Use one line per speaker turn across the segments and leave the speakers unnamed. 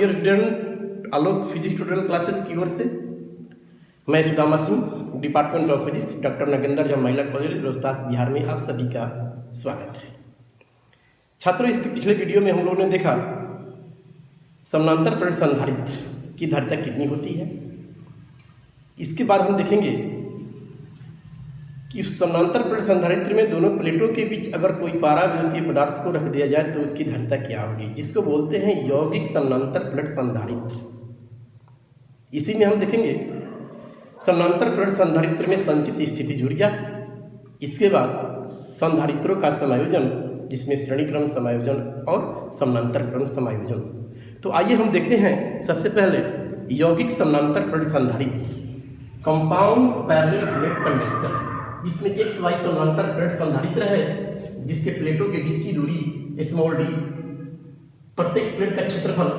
Dear student, आलोक physics tutorial classes की ओर से मैं Sudama Singh, department of physics, doctor Nagendra जब महिला कॉलेज रोहतास बिहार में आप सभी का स्वागत है। छात्रों, इसके पिछले वीडियो में हम लोगों ने देखा समानांतर प्लेट संधारित्र की धारिता कितनी होती है। इसके बाद हम देखेंगे कि उस समानांतर प्लेट संधारित्र में दोनों प्लेटों के बीच अगर कोई पाराविद्युतीय पदार्थ को रख दिया जाए तो उसकी धारिता क्या होगी, जिसको बोलते हैं यौगिक समानांतर प्लेट संधारित्र। इसी में हम देखेंगे समानांतर प्लेट संधारित्र में संचित स्थितिज ऊर्जा, इसके बाद संधारित्रों का समायोजन जिसमें श्रेणी क्रम समायोजन और समानांतर क्रम समायोजन। तो आइए हम देखते हैं सबसे पहले यौगिक समानांतर प्लेट संधारित्र, कंपाउंड पैरेलल प्लेट कंडेंसर, जिसमें एक्स वाई समानांतर प्लेट संधारित्र है जिसके प्लेटों के बीच की दूरी स्मॉल डी, प्रत्येक प्लेट का क्षेत्रफल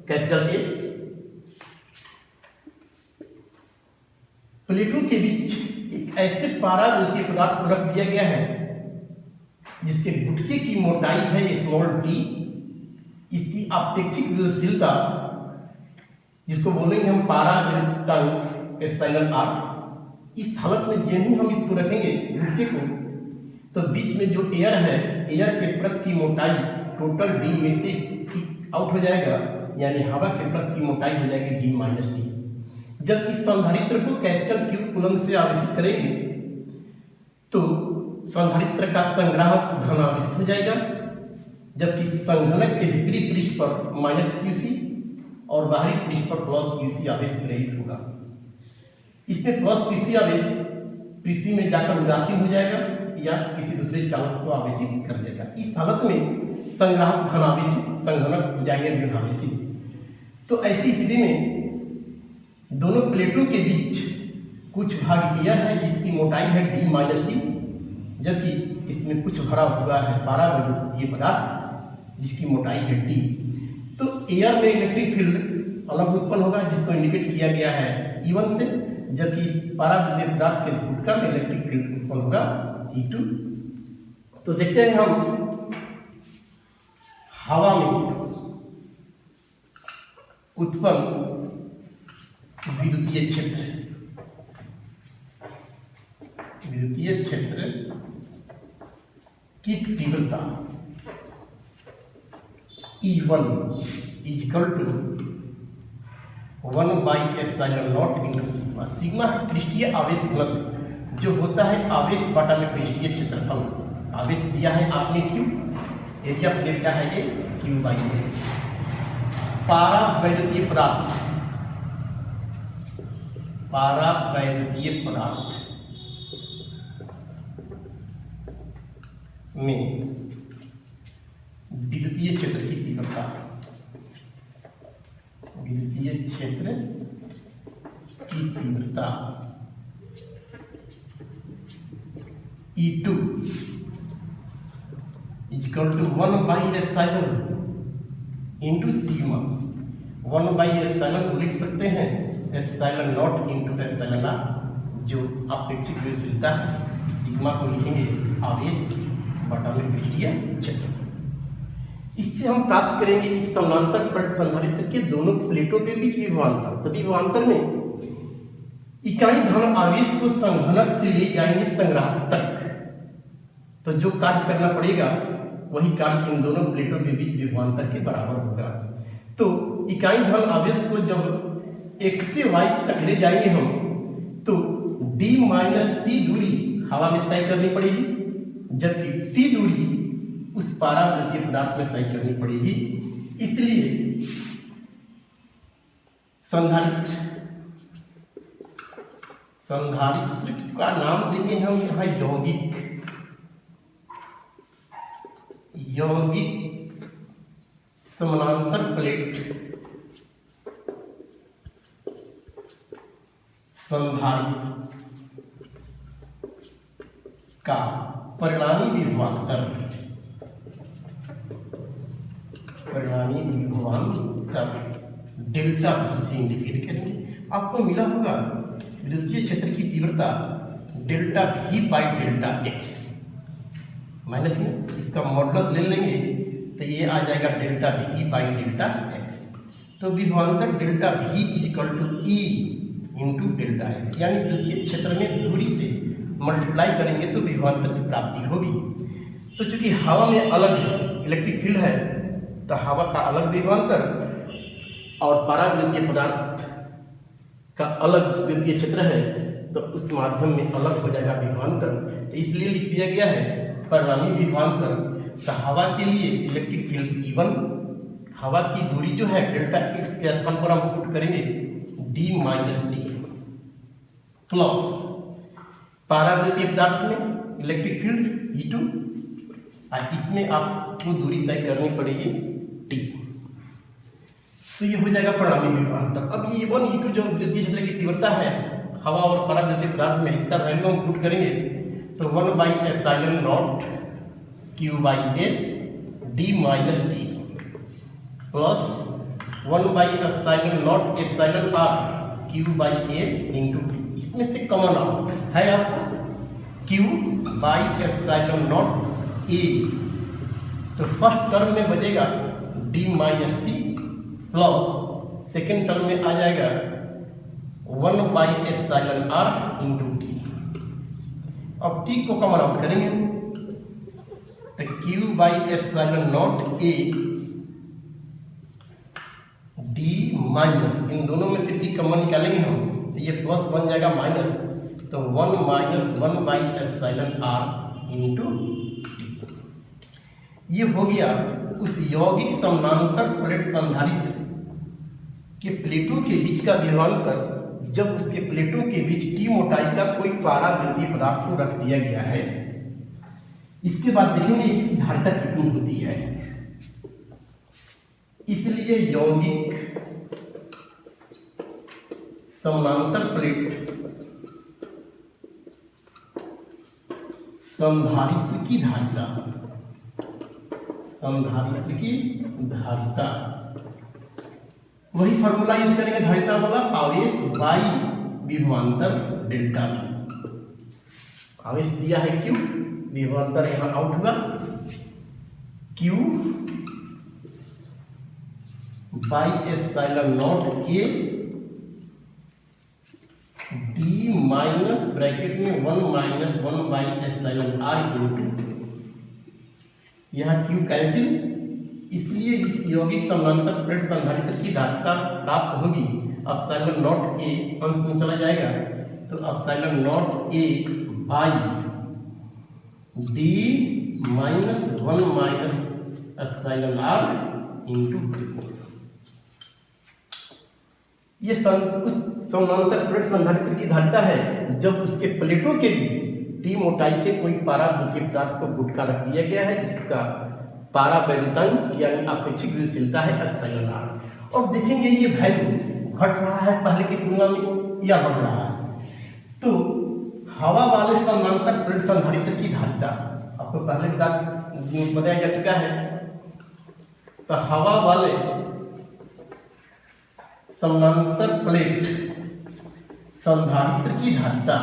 कैपिटल ए, प्लेटों के बीच एक ऐसे पाराविद्युतीय पदार्थ को रख दिया गया है जिसके गुटके की मोटाई है स्मॉल टी, इसकी आपेक्षिक विद्युतशीलता जिसको बोलेंगे हम पाराविद्युतांक एप्सिलॉन आर। इस हालत में जब ही हम इसको रखेंगे गुटके को, तो बीच में जो एयर है, एयर के परत की मोटाई टोटल डी में से आउट हो जाएगा, यानी हवा के परत की मोटाई हो जाएगी डी माइनस डी। जब इस संधारित्र को कैपिटल क्यू कूलम से आवेशित करेंगे तो संधारित्र का संग्राहक धन आवेशित हो जाएगा, जबकि संघनक के भीतरी पृष्ठ पर माइनस क्यूसी और बाहरी पृष्ठ पर प्लस क्यूसी आवेश प्रेरित होगा। इसमें प्लस क्यूसी आवेश पृथ्वी में जाकर उदासीन हो जाएगा या किसी दूसरे चालक को आवेशित कर देगा। इस हालत में संग्राहक धन आवेशित, संघनक हो जाएंगे ऋण आवेशित। तो ऐसी स्थिति में दोनों प्लेटों के बीच कुछ भाग एयर है जिसकी मोटाई है डी माइनस डी, जबकि इसमें कुछ भरा हुआ है पाराविद्युतीय पदार्थ जिसकी मोटाई है डी। तो एयर में इलेक्ट्रिक फील्ड अलग उत्पन्न होगा जिसको इंडिकेट किया गया है E1 से, जबकि इस पाराविद्युतीय पदार्थ के गुटका में इलेक्ट्रिक फील्ड उत्पन्न होगा E2। तो देखते हैं हम हवा में उत्पन्न विद्युतीय क्षेत्र, विद्युतीय क्षेत्र की तीव्रता E1 equal to 1/ε0 into sigma. Sigma है पृष्ठीय आवेश घनत्व, जो होता है आवेश बटा में पृष्ठीय क्षेत्रफल। आवेश दिया है आपने Q, एरिया प्लेट का है A, Q/A। पारावैद्युतीय पदार्थ, पारावैद्युतीय पदार्थ में विद्युतीय क्षेत्र की तीव्रता, विद्युतीय क्षेत्र की तीव्रता E2 equal to 1/ε into sigma. 1/ε को लिख सकते हैं ε0 इंटू ε, जो अपेक्षित विद्युतशीलता है। सिग्मा को लिखेंगे आवेश बटा में पृष्ठीय क्षेत्र। इससे हम प्राप्त करेंगे इस समानांतर प्लेट संधारित्र के दोनों प्लेटों के बीच विभवांतर। तो विभवांतर में इकाई धन आवेश को संघनक से ले जाएंगे संग्राहक तक, तो जो कार्य करना पड़ेगा वही कार्य इन दोनों प्लेटों के बीच विभवांतर के बराबर होगा। तो इकाई धन आवेश को जब x से y तक ले जाएंगे हम, तो d माइनस t दूरी हवा में तय करनी पड़ेगी, जबकि t दूरी उस पाराविद्युतीय पदार्थ में तय करनी पड़ेगी। इसलिए संधारित्र का नाम देंगे हम यहाँ यौगिक समानांतर प्लेट संधारित्र का परिणामी विभवांतर, परिणामी विभवांतर डेल्टा V से इंडिकेट करेंगे। आपको मिला होगा विद्युतीय क्षेत्र की तीव्रता डेल्टा V/डेल्टा x, माइनस में इसका मॉडुलस ले लेंगे तो ये आ जाएगा डेल्टा V/डेल्टा x। तो विभवांतर delta V is equal to E into delta X, यानी द्वितीय क्षेत्र में दूरी से मल्टीप्लाई करेंगे तो विभवांतर की प्राप्ति होगी। तो चूंकि हवा में अलग इलेक्ट्रिक फील्ड है तो हवा का अलग विभवांतर और परावृत्तीय पदार्थ का अलग द्वितीय क्षेत्र है, तो उस माध्यम में अलग हो जाएगा विभवांतर। तो इसलिए लिख दिया गया है परिणामी विभवांतर। तो हवा के लिए इलेक्ट्रिक फील्ड E1, हवा की दूरी जो है डेल्टा X के स्थान पर हम पुट करेंगे D माइनस डी प्लस परावृत्तीय पदार्थ में इलेक्ट्रिक फील्ड E2, और इसमें आपको दूरी तय करनी पड़ेगी T। तो ये हो जाएगा परिणामी विभवांतर। अब ये E1 E2 जो द्वितीय क्षेत्र की तीव्रता है हवा और परावृत्तीय पदार्थ में, इसका वैल्यू हम पुट करेंगे तो 1/ε0 Q/A D minus D plus 1/ε0 εr Q/A into D. इसमें से कॉमन आउट है आपको Q/ε0 A, तो फर्स्ट टर्म में बचेगा D minus T plus second term में आ जाएगा 1/εr इंटू टी। अब टी को कॉमन आउट करेंगे तो Q/ε0 A D माइनस, इन दोनों में से टी कॉमन निकालेंगे हम तो ये प्लस बन जाएगा माइनस, तो 1 माइनस 1/εr इंटू टी। ये हो गया उस यौगिक समानांतर प्लेट संधारित्र के प्लेटों के बीच का विभवांतर जब उसके प्लेटों के बीच टी मोटाई का कोई परावृत्तीय पदार्थ को रख दिया गया है। इसके बाद देखेंगे इसकी धारिता कितनी होती है। इसलिए यौगिक समानांतर प्लेट संधारित्र की धारिता, संधारित्र की धारिता, वही फॉर्मूला यूज करेंगे धारिता वाला, आवेश बाई विभवांतर डेल्टा V। आवेश दिया है Q, विभवांतर यहां आउट हुआ Q by ε0 A D minus bracket में 1 माइनस 1/εr इंटू, यहाँ Q कैंसिल, इसलिए इस यौगिक समानांतर प्लेट संधारित्र की धारिता प्राप्त होगी ε0 A अंश में चला जाएगा तो ε0 A by D minus 1 minus εr into D. ये उस समानांतर प्लेट संधारित्र की धारिता है जब उसके प्लेटों के बीच टी मोटाई के कोई परावृत्तीय पदार्थ को गुटका रख दिया गया है जिसका पारावैद्युतांक यानी अपेक्षिक गतिशीलता है εr। और देखेंगे ये वैल्यू घट रहा है पहले की तुलना में या बढ़ रहा है। तो हवा वाले समानांतर प्लेट संधारित्र की धारिता आपको पहले बताया जा चुका है। तो हवा वाले समानांतर प्लेट संधारित्र की धारिता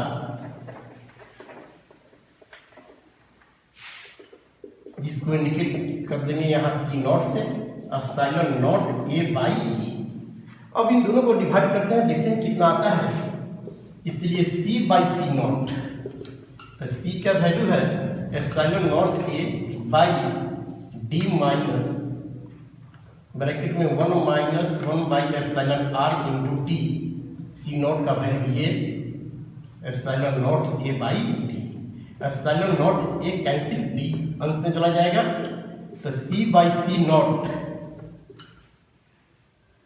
जिसको इंडिकेट कर देंगे यहाँ C0 से ε0 A बाई D। अब इन दोनों को डिवाइड करते हैं, देखते हैं कितना आता है। इसलिए C/C0, तो C का वैल्यू है ε0 A by D minus bracket में 1 minus 1/εr into T. C0 का वैल्यू ये ε0 A by D, ε0 A cancel D अंश में चला जाएगा तो C/C0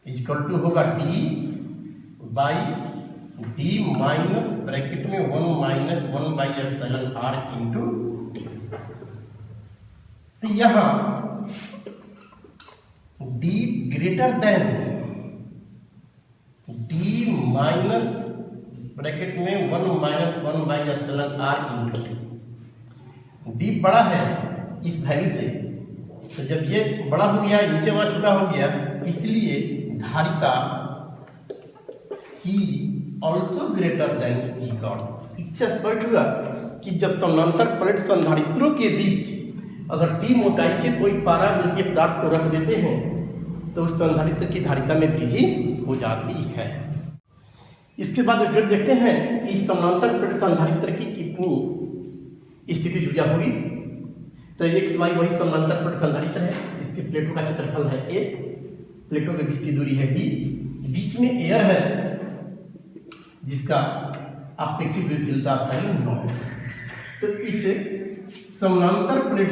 इक्वल टू होगा D by D minus bracket में 1 माइनस 1/εr इंटू टी। तो यहाँ D greater than D minus bracket में 1 minus 1/εr into T. D बड़ा है इस वैल्यू से, तो जब ये बड़ा हो गया नीचे वाला छोटा हो गया, इसलिए धारिता C also greater than C0। इससे स्पष्ट हुआ कि जब समानांतर प्लेट संधारित्रों के बीच अगर टी मोटाई के कोई परावृत्तीय पदार्थ को रख देते हैं तो उस संधारित्र की धारिता में वृद्धि हो जाती है। इसके बाद स्टूडेंट देखते हैं कि समानांतर प्लेट संधारित्र की कितनी स्थितिज ऊर्जा होगी। तो एक्स वाई वही समानांतर प्लेट संधारित्र है, इसके प्लेटों का क्षेत्रफल है ए, प्लेटों के बीच की दूरी है डी, बीच में एयर है जिसका अपेक्षित गतिशीलता साइन नॉट। तो इस समानांतर प्लेट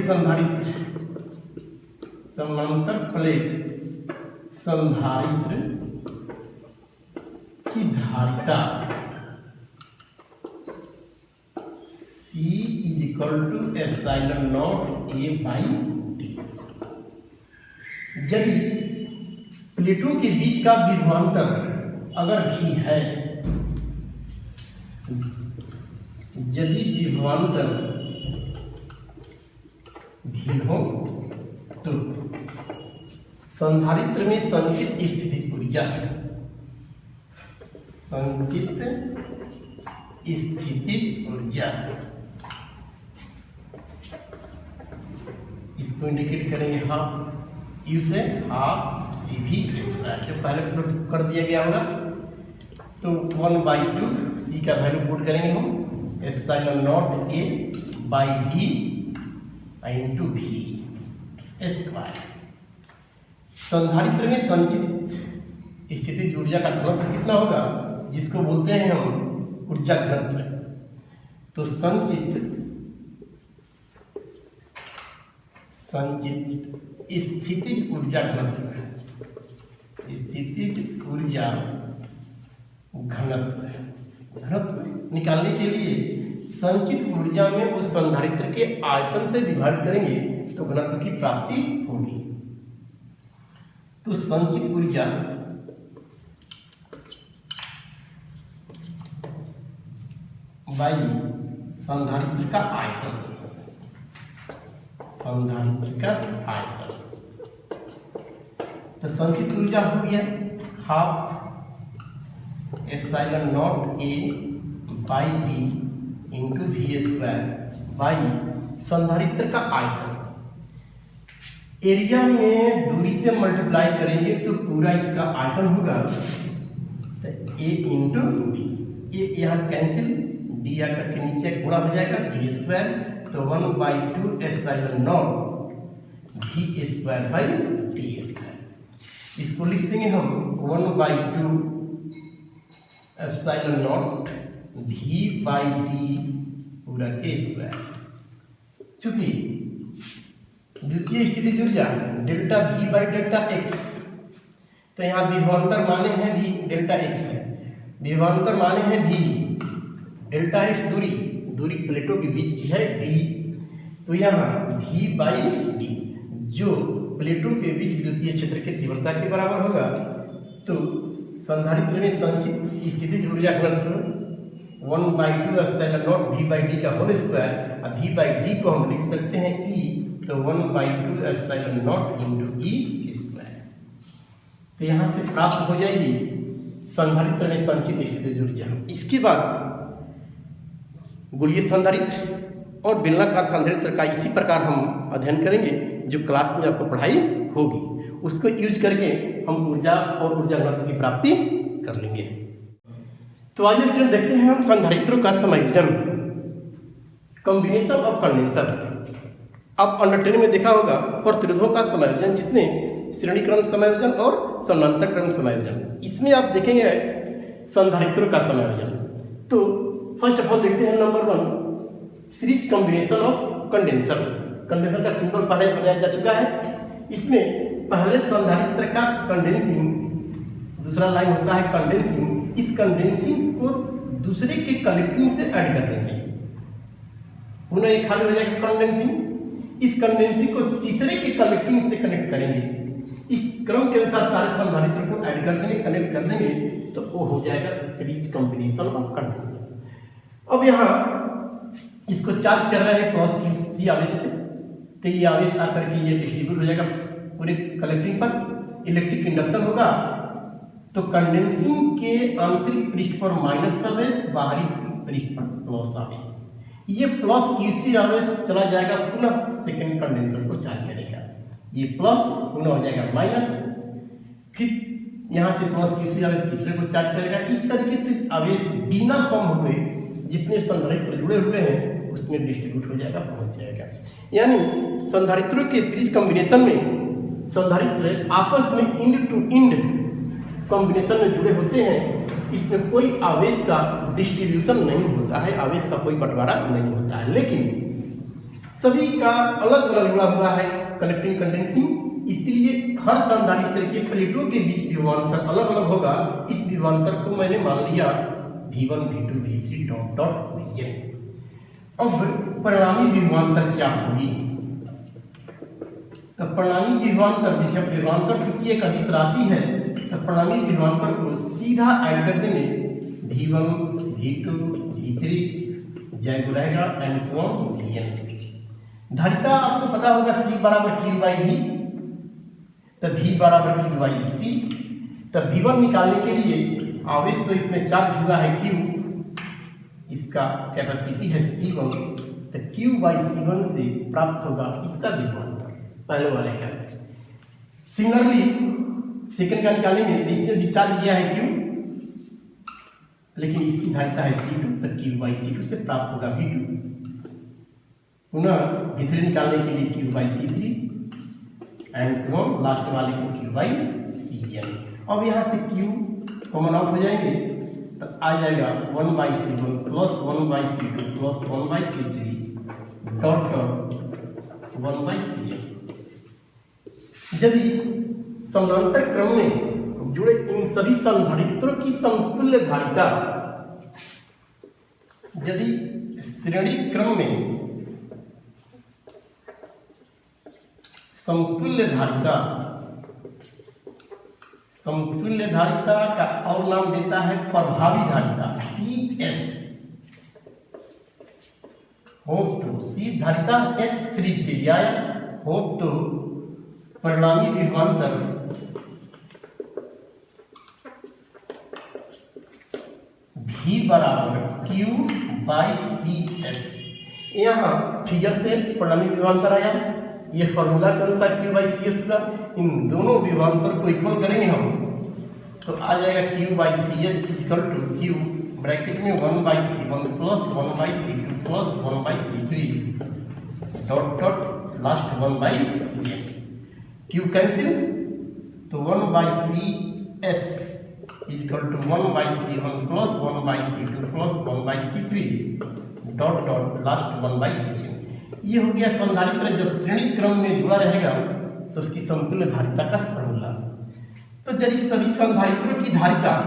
संधारित्र की धारिता C is equal to epsilon naught a by d. यदि प्लेटों के बीच का विभवांतर अगर भी है, यदि विभवांतर भी हो तो संधारित्र में संचित स्थितिज ऊर्जा, संचित स्थितिज ऊर्जा, इसको इंडिकेट करेंगे हाफ यू से हाफ सी भी स्क्वायर, जो पहले प्लॉट कर दिया गया होगा। तो 1/2 सी का वैल्यू पुट करेंगे हम epsilon naught a by d into भी स्क्वायर। संधारित्र में संचित स्थितिज ऊर्जा का घनत्व कितना होगा, जिसको बोलते हैं हम ऊर्जा घनत्व। तो संचित स्थितिज ऊर्जा घनत्व, स्थितिज ऊर्जा घनत्व निकालने के लिए संचित ऊर्जा में उस संधारित्र के आयतन से विभाजित करेंगे तो घनत्व की प्राप्ति होगी। तो संचित ऊर्जा बाई संधारित्र का आयतन, संधारित्र का आयतन। तो संचित ऊर्जा हो गया half epsilon naught a by d into v square by संधारित्र का आयतन। एरिया में दूरी से मल्टीप्लाई करेंगे तो पूरा इसका आयतन होगा तो ए इंटू डी, ए यहाँ कैंसिल, डी आकर के नीचे गुणा हो जाएगा डी स्क्वायर, तो 1/2 epsilon naught v square by d square. इसको लिख देंगे हम 1/2 epsilon naught v by d पूरा के स्क्वायर। चूंकि द्वितीय स्थितिज ऊर्जा delta v by delta x, तो यहाँ विभवांतर माने हैं भी डेल्टा एक्स है, विभवांतर माने हैं भी डेल्टा एक्स दूरी प्लेटों के बीच की है डी, तो यहाँ वी बाई डी जो प्लेटों के बीच विद्युतीय क्षेत्र की तीव्रता के बराबर होगा। तो संधारित्र में संचित स्थितिज ऊर्जा घनत्व 1/2 epsilon naught v by d का होल स्क्वायर, अब वी बाई डी को हम लिख सकते हैं ई, तो 1/2 epsilon naught into E square. तो यहाँ से प्राप्त हो जाएगी संधारित्र में संचित स्थितिज ऊर्जा। इसके बाद गोलीय संधारित्र और बेलनाकार संधारित्र का इसी प्रकार हम अध्ययन करेंगे, जो क्लास में आपको पढ़ाई होगी, उसको यूज करके हम ऊर्जा और ऊर्जा घनत्व की प्राप्ति कर लेंगे। तो आइए स्टूडेंट देखते हैं हम संधारित्रों का समायोजन, कॉम्बिनेशन ऑफ कंडेंसर। आप अंडर 10 में देखा होगा प्रतिरोधों का समायोजन, जिसमें श्रेणी क्रम समायोजन और समानांतर क्रम समायोजन। इसमें आप देखेंगे संधारित्रों का समायोजन। तो फर्स्ट ऑफ ऑल देखते हैं number 1 series combination of condenser. Condenser का सिंबल पहले बताया जा चुका है। इसमें पहले संधारित्र का कंडेंसिंग, दूसरा लाइन होता है कंडेंसिंग। इस कंडेंसिंग को दूसरे के कलेक्टिंग से ऐड कर देंगे, पुनः एक खाली हो जाएगा कंडेंसिंग। इस कंडेंसिंग को तीसरे के कलेक्टिंग से कनेक्ट करेंगे। इस क्रम के अनुसार सारे संधारित्र को ऐड कर देंगे, कनेक्ट कर देंगे, तो वो हो जाएगा सीरीज कॉम्बिनेशन ऑफ कंडेंसर। अब यहाँ इसको चार्ज कर रहे हैं क्रॉस सी आवेश से, तो ये आवेश आकर के ये डिस्ट्रीब्यूट हो जाएगा पूरे कलेक्टिंग पर, इलेक्ट्रिक इंडक्शन होगा। तो कंडेंसिंग के आंतरिक पृष्ठ पर माइनस आवेश, बाहरी पृष्ठ पर प्लस आवेश। ये प्लस क्यूसी आवेश चला जाएगा, पुनः सेकेंड कंडेंसर को चार्ज करेगा। ये प्लस पुनः हो जाएगा माइनस, फिर यहाँ से प्लस किसी आवेश तीसरे को चार्ज करेगा। इस तरीके से आवेश बिना कम हुए जितने संधारित्र जुड़े हुए हैं उसमें डिस्ट्रीब्यूट हो जाएगा, पहुंच जाएगा। यानी संधारित्रों के सीरीज कॉम्बिनेशन में संधारित्र आपस में इंड टू इंड कॉम्बिनेशन में जुड़े होते हैं। इसमें कोई आवेश का डिस्ट्रीब्यूशन नहीं होता है, आवेश का कोई बंटवारा नहीं होता है, लेकिन सभी का अलग अलग जुड़ा हुआ है कलेक्टिंग कंडेंसिंग। इसलिए हर संधारित्र के प्लेटों के बीच विभवांतर अलग अलग होगा। इस विभवांतर को मैंने मान लिया V1 V2 V3 dot dot Vn। अब परिणामी विभवांतर क्या होगी? तो परिणामी विभवांतर, जब विभवांतर क्योंकि एक अदिश राशि है तो परिणामी विभवांतर को सीधा ऐड कर देंगे V1 V2 V3 जय को रहेगा एंड सो ऑन Vn। धारिता आपको पता होगा C बराबर Q बाई V, तो V बराबर Q बाई C। तो V1 निकालने के लिए आवेश तो इसमें चार्ज हुआ है Q, इसका कैपेसिटी है C1, तो Q बाई C1 से प्राप्त होगा इसका विभवांतर पहले वाले का। सिमिलरली सेकंड का निकालेंगे तो इसमें भी चार्ज किया है Q, लेकिन इसकी धारिता है C2, तो Q बाई C2 से प्राप्त होगा V2। पुनः V3 निकालने के लिए Q by C3 and so on, last वाले को Q बाई Cn। अब यहाँ से Q कॉमन आउट हो जाएंगे तो आ जाएगा 1 by C1 plus 1 by C2 plus 1 by C3 dot dot 1 by Cn। यदि समानांतर क्रम में जुड़े इन सभी संधारित्रों की समतुल्य धारिता, यदि श्रेणी क्रम में समतुल्य धारिता का और नाम देता है प्रभावी धारिता CS हो तो C धारिता S सीरीज के लिए आया हो तो परिणामी विभवांतर V बराबर Q बाई CS। यहाँ फिगर से परिणामी विभवांतर आया, ये फॉर्मूला के अनुसार Q बाई CS का इन दोनों विभवांतर को इक्वल करेंगे हम तो आ जाएगा Q by CS equal to Q bracket में 1 by C1 plus 1 by C2 plus 1 by C3 dot dot last 1 by Cn। Q cancel तो 1 by CS equal to 1 by C1 plus 1 by C2 plus 1 by C3 dot dot last 1 by Cn। ये हो गया संधारित्र जब श्रेणी क्रम में जुड़ा रहेगा तो उसकी समतुल्य धारिता का फॉर्मूला। तो यदि सभी संधारित्रों की धारिता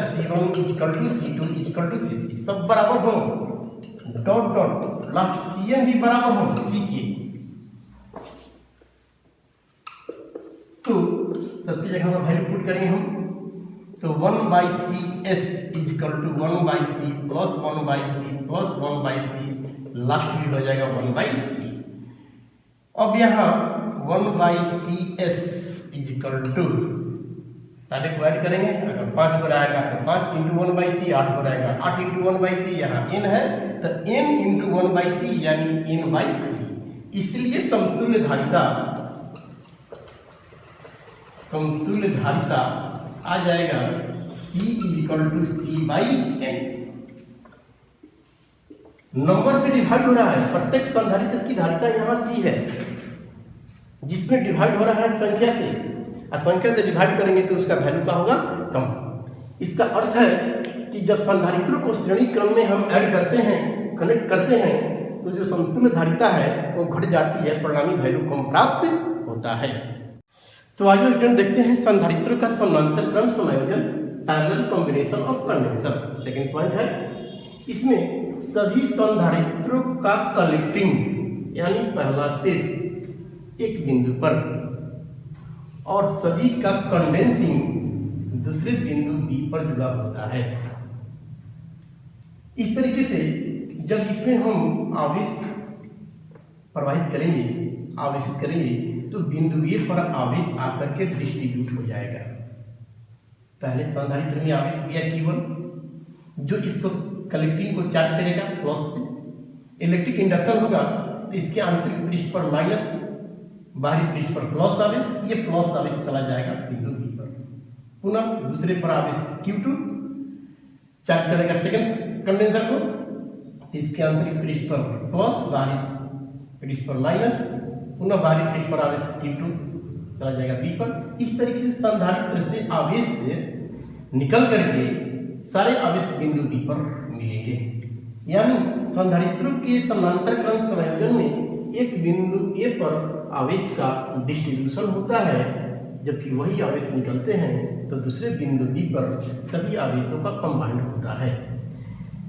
C1 equal to C2 equal to C3 सब बराबर हो डॉट डॉट लास्ट Cn भी बराबर हो C के, तो सबकी जगह पर वैल्यू पुट करेंगे हम तो 1 by CS equal to 1 by C plus 1 by C plus 1 by C last भी हो जाएगा 1 बाई C। अब यहाँ 1 बाई CS इक्वल टू सारे को ऐड करेंगे, अगर 5 को रहेगा तो 5 इंटू 1 बाई C 8 को रहेगा, 8 इंटू 1 बाई C यहाँ n है तो n इंटू 1 बाई C यानी n बाई C। इसलिए समतुल्य धारिता आ जाएगा C equal to C by n। Number से डिवाइड हो रहा है, प्रत्येक संधारित्र की धारिता यहाँ C है जिसमें डिवाइड हो रहा है संख्या से, और संख्या से डिवाइड करेंगे तो उसका वैल्यू का होगा कम। इसका अर्थ है कि जब संधारित्रों को श्रेणी क्रम में हम ऐड करते हैं, कनेक्ट करते हैं तो जो समतुल्य धारिता है वो घट जाती है, परिणामी वैल्यू कम प्राप्त होता है। तो आइए स्टूडेंट देखते हैं संधारित्रों का समानांतर क्रम संयोजन parallel combination of condenser. Second point है इसमें सभी संधारित्रों का कलेक्टिंग यानी पहला शेष एक बिंदु पर और सभी का कंडेंसिंग दूसरे बिंदु B पर जुड़ा होता है। इस तरीके से जब इसमें हम आवेश प्रवाहित करेंगे, आवेशित करेंगे तो बिंदु A पर आवेश आकर के डिस्ट्रीब्यूट हो जाएगा। पहले संधारित्र में आवेश दिया Q1 जो इसको कलेक्टिंग को चार्ज करेगा प्लस से, इलेक्ट्रिक इंडक्शन होगा तो इसके आंतरिक पृष्ठ पर माइनस बाहरी पृष्ठ पर प्लस आवेश, ये प्लस आवेश चला जाएगा बिंदु बी पर। पुनः दूसरे पर आवेश Q2 चार्ज करेगा सेकंड कंडेंसर को, इसके आंतरिक पृष्ठ पर प्लस, बाहरी पृष्ठ पर माइनस, पुनः बाहरी पृष्ठ पर आवेश Q2 चला जाएगा बी पर। इस तरीके से संधारित्र से आवेश से निकल करके सारे आवेश बिंदु बी पर मिलेंगे। यानी संधारित्रों के समानांतर क्रम संयोजन में एक बिंदु ए पर आवेश का डिस्ट्रीब्यूशन होता है, जबकि वही आवेश निकलते हैं तो दूसरे बिंदु बी पर सभी आवेशों का कंबाइंड होता है।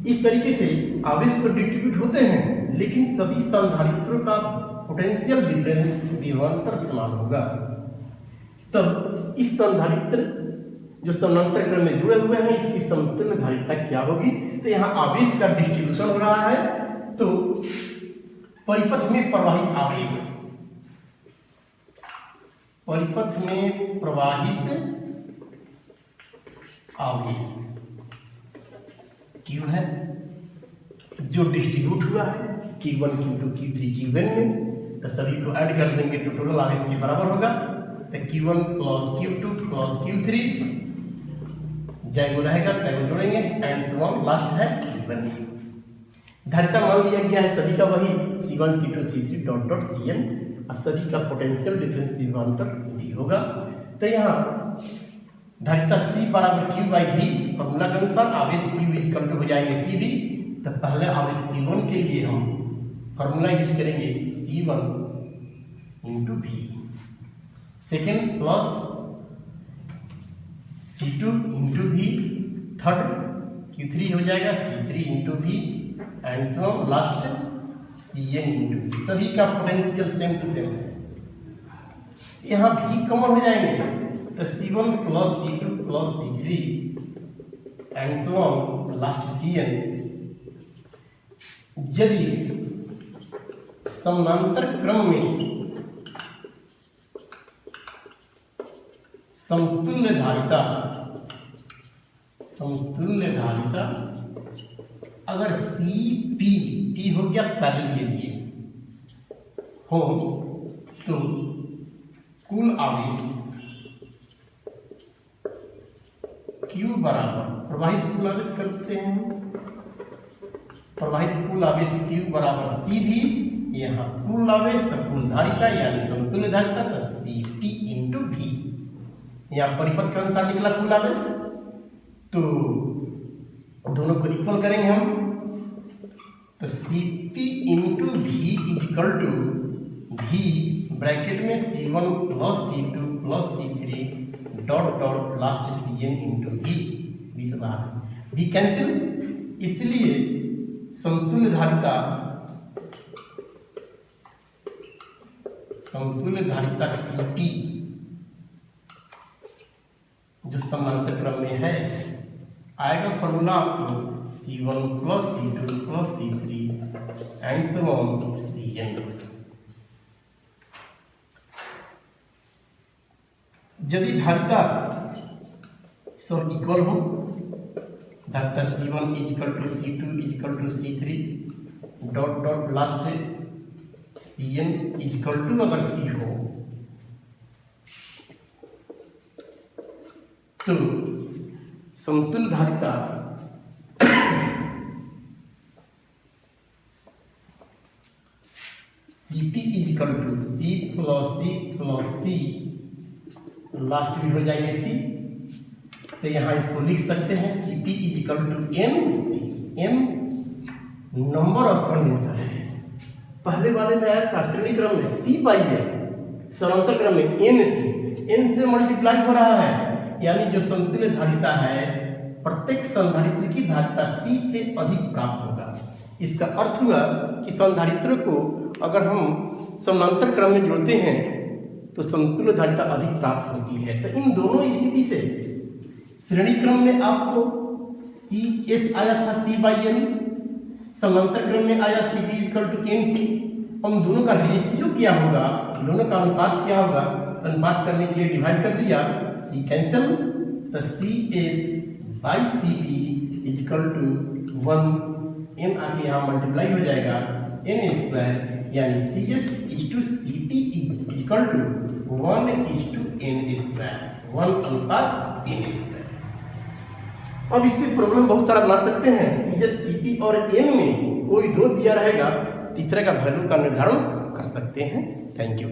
इस तरीके से आवेश तो डिस्ट्रीब्यूट होते हैं, लेकिन सभी संधारित्रों का पोटेंशियल डिफरेंस विभवांतर समान होगा। तब इस संधारित्र जो समानांतर क्रम में जुड़े हुए हैं, इसकी समतुल्य धारिता क्या होगी? तो यहाँ आवेश का डिस्ट्रीब्यूशन हो रहा है, तो परिपथ में प्रवाहित आवेश, परिपथ में प्रवाहित आवेश Q है, जो डिस्ट्रीब्यूट हुआ है Q1 Q2 Q3 Qn में, तो सभी को ऐड कर देंगे तो टोटल आवेश के बराबर होगा। तो Q1 plus Q2 plus Q3 जैगो रहेगा तैगो जोड़ेंगे, एंड सो ऑन, लास्ट है Q1। धारिता मान लिया गया है सभी का वही C1 C2 C3 dot dot Cn, और सभी का पोटेंशियल डिफरेंस विभवांतर भी होगा। तो यहाँ धारिता C बराबर Q बाई V, फॉर्मूला के अनुसार आवेश Q इक्वल टू हो जाएंगे CV। तो पहले आवेश Q1 के लिए हम फॉर्मूला यूज करेंगे C1 into V, second plus C2 into V, third Q3 हो जाएगा C3 into V, and so on, last Cn into V। सभी का पोटेंशियल सेम टू सेम है। यहाँ V कॉमन हो जाएंगे तो C1 plus C2 plus C3 and so on, last Cn। यदि समानांतर क्रम में समतुल्य धारिता अगर P हो गया पैरेलल के लिए हो, तो कुल आवेश Q बराबर प्रवाहित कुल आवेश करते हैं, प्रवाहित कुल आवेश Q बराबर CV, यहाँ कुल आवेश तो कुल धारिता यानी समतुल्य धारिता तो CP इंटू V। यहाँ परिपथ के अनुसार निकला कुल आवेश, तो दोनों को इक्वल करेंगे हम, तो Cp into V equal to V bracket में C1 plus C2 plus C3 dot dot last Cn into V तो बाहर V कैंसिल, इसलिए समतुल्य धारिता Cp जो समानांतर क्रम में है आएगा फॉर्मूला आपको C1 plus C2 plus C3 and so on Cn। यदि धारिता सब इक्वल हो, धारिता C1 equal to C2 equal to C3 dot dot last Cn equal to अगर C हो, तो समतुल्य धारिता Cp equal to C plus C last में हो जाएंगे C। तो यहाँ इसको लिख सकते हैं Cp equal to MC, M number of condenser है। पहले वाले में आया था श्रेणी क्रम में C पाई है, समानांतर क्रम में N से मल्टीप्लाई हो रहा है, यानी जो समतुल्य धारिता है प्रत्येक संधारित्र की धारिता C से अधिक प्राप्त होगा। इसका अर्थ हुआ कि संधारित्र को अगर हम समानांतर क्रम में जोड़ते हैं तो समतुल्य धारिता अधिक प्राप्त होती है। तो इन दोनों स्थिति से श्रेणी क्रम में आपको CS आया था C बाई N, समानांतर क्रम में आया CP इक्वल टू NC। हम दोनों का रेशियो क्या होगा, दोनों का अनुपात क्या होगा, अनुपात करने के लिए डिवाइड कर दिया, C कैंसिल, तो CS by CP equal to 1, N आके यहाँ मल्टीप्लाई हो जाएगा N स्क्वायर, यानी CS is to CP equal to 1:n², 1:n²। अब इससे प्रॉब्लम बहुत सारा बना सकते हैं। CS, CP और N में कोई दो दिया रहेगा, तीसरे का वैल्यू का निर्धारण कर सकते हैं। Thank you.